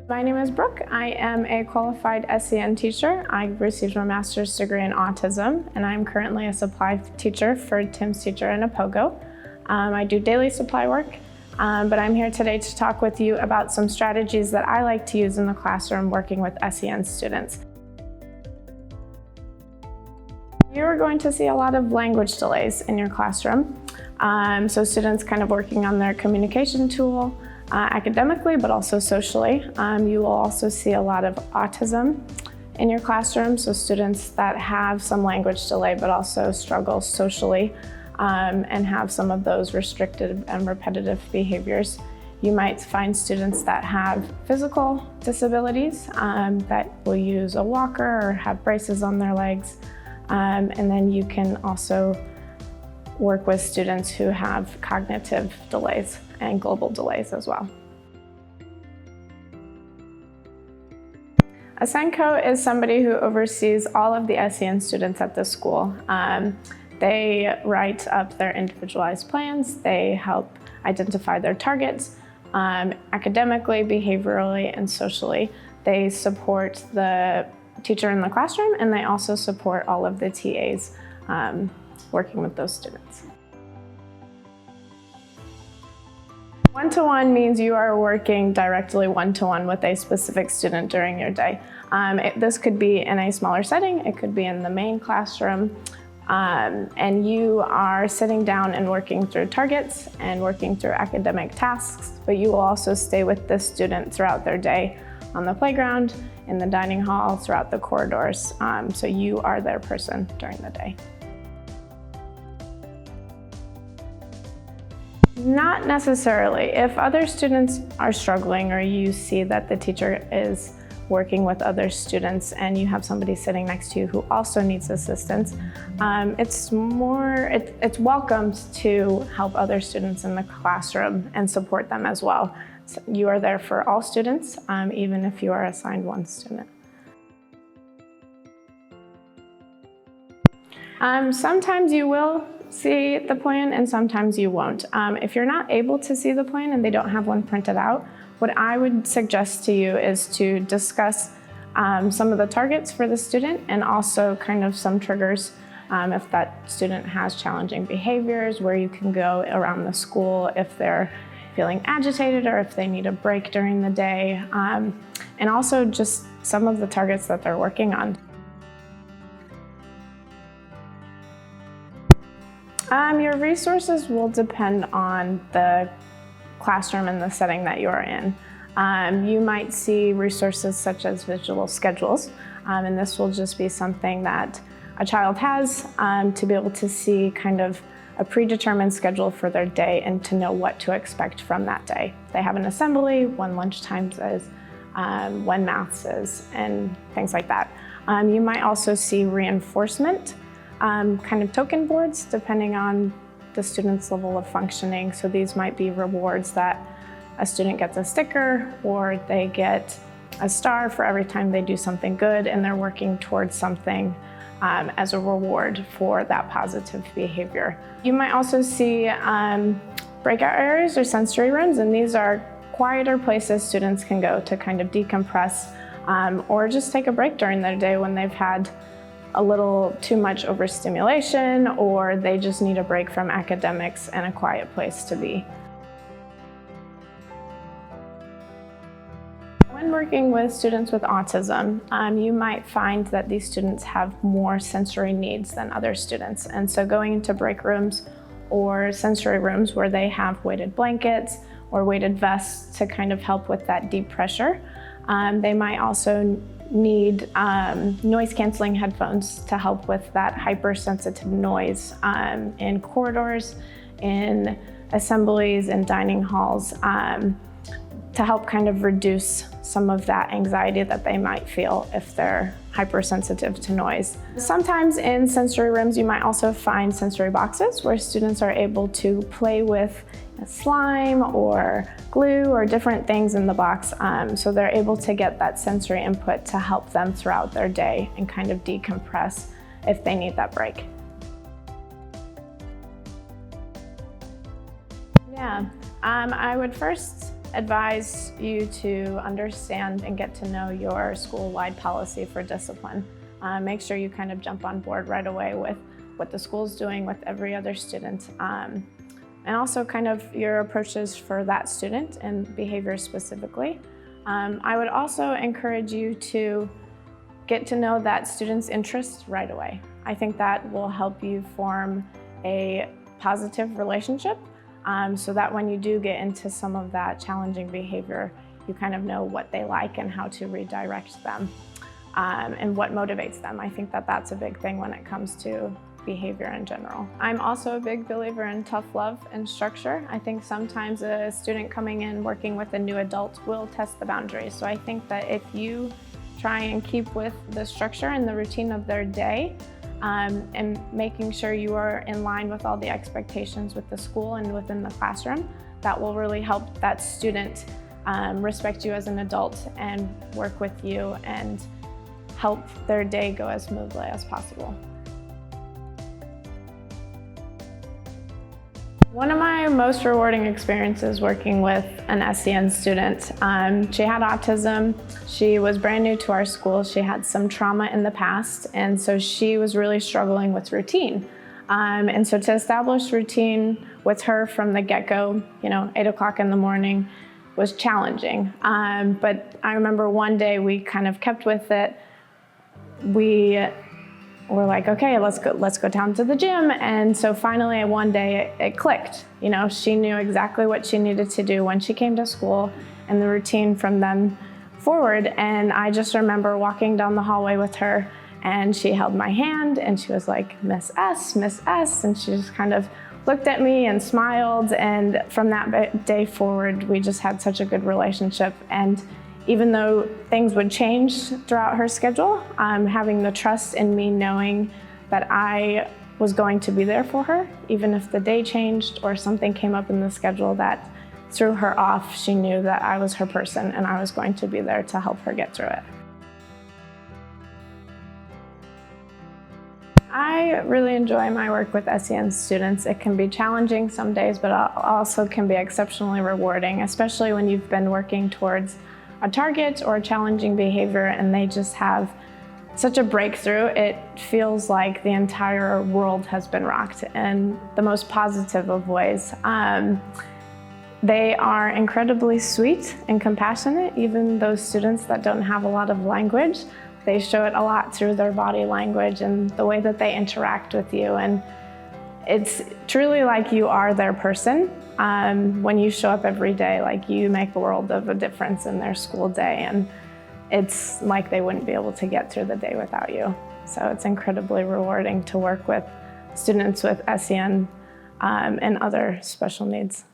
My name is Brooke. I am a qualified SEN teacher. I received my master's degree in autism, and I'm currently a supply teacher for Tim's Teacher in Opogo. I do daily supply work, but I'm here today to talk with you about some strategies that I like to use in the classroom working with SEN students. You are going to see a lot of language delays in your classroom. So students kind of working on their communication tool, academically, but also socially. You will also see a lot of autism in your classroom, so students that have some language delay but also struggle socially and have some of those restricted and repetitive behaviors. You might find students that have physical disabilities that will use a walker or have braces on their legs. And then you can also work with students who have cognitive delays and global delays as well. A SENCO is somebody who oversees all of the SEN students at the school. They write up their individualized plans, they help identify their targets academically, behaviorally, and socially. They support the teacher in the classroom, and they also support all of the TAs working with those students. One-to-one means you are working directly one-to-one with a specific student during your day. This could be in a smaller setting, it could be in the main classroom, and you are sitting down and working through targets and working through academic tasks, but you will also stay with this student throughout their day on the playground, in the dining hall, throughout the corridors, so you are their person during the day. Not necessarily. If other students are struggling or you see that the teacher is working with other students and you have somebody sitting next to you who also needs assistance, it's welcomed to help other students in the classroom and support them as well. So you are there for all students, even if you are assigned one student. Sometimes you will see the plan and sometimes you won't. If you're not able to see the plan and they don't have one printed out, what I would suggest to you is to discuss some of the targets for the student and also kind of some triggers if that student has challenging behaviors, where you can go around the school if they're feeling agitated or if they need a break during the day, and also just some of the targets that they're working on. Your resources will depend on the classroom and the setting that you're in. You might see resources such as visual schedules, and this will just be something that a child has to be able to see kind of a predetermined schedule for their day and to know what to expect from that day. They have an assembly, when lunchtime is, when maths is, and things like that. You might also see reinforcement kind of token boards depending on the student's level of functioning. So these might be rewards that a student gets a sticker or they get a star for every time they do something good and they're working towards something as a reward for that positive behavior. You might also see breakout areas or sensory rooms, and these are quieter places students can go to kind of decompress or just take a break during their day when they've had a little too much overstimulation or they just need a break from academics and a quiet place to be. When working with students with autism, you might find that these students have more sensory needs than other students. And so going into break rooms or sensory rooms where they have weighted blankets or weighted vests to kind of help with that deep pressure. They might also need noise-canceling headphones to help with that hypersensitive noise in corridors, in assemblies, in dining halls, to help kind of reduce some of that anxiety that they might feel if they're hypersensitive to noise. Sometimes in sensory rooms, you might also find sensory boxes where students are able to play with slime or glue or different things in the box, so they're able to get that sensory input to help them throughout their day and kind of decompress if they need that break. Yeah, I would first advise you to understand and get to know your school-wide policy for discipline. Make sure you kind of jump on board right away with what the school's doing with every other student, and also kind of your approaches for that student and behavior specifically. I would also encourage you to get to know that student's interests right away. I think that will help you form a positive relationship, so that when you do get into some of that challenging behavior, you kind of know what they like and how to redirect them, and what motivates them. I think that that's a big thing when it comes to behavior in general. I'm also a big believer in tough love and structure. I think sometimes a student coming in working with a new adult will test the boundaries. So I think that if you try and keep with the structure and the routine of their day, and making sure you are in line with all the expectations with the school and within the classroom, that will really help that student respect you as an adult and work with you and help their day go as smoothly as possible. One of my most rewarding experiences working with an SEN student. She had autism. She was brand new to our school. She had some trauma in the past, and so she was really struggling with routine. And so to establish routine with her from the get-go, 8 o'clock in the morning, was challenging. But I remember one day we kind of kept with it. We're like, okay, let's go down to the gym. And so finally one day it clicked. She knew exactly what she needed to do when she came to school and the routine from then forward. And I just remember walking down the hallway with her, and she held my hand and she was like, Miss S, Miss S. And she just kind of looked at me and smiled. And from that day forward, we just had such a good relationship. And even though things would change throughout her schedule, having the trust in me knowing that I was going to be there for her, even if the day changed or something came up in the schedule that threw her off, she knew that I was her person and I was going to be there to help her get through it. I really enjoy my work with SEN students. It can be challenging some days, but also can be exceptionally rewarding, especially when you've been working towards a target or a challenging behavior and they just have such a breakthrough. It feels like the entire world has been rocked in the most positive of ways. They are incredibly sweet and compassionate, even those students that don't have a lot of language. They show it a lot through their body language and the way that they interact with you. And it's truly like you are their person. When you show up every day, like you make a world of a difference in their school day, and it's like they wouldn't be able to get through the day without you. So it's incredibly rewarding to work with students with SEN and other special needs.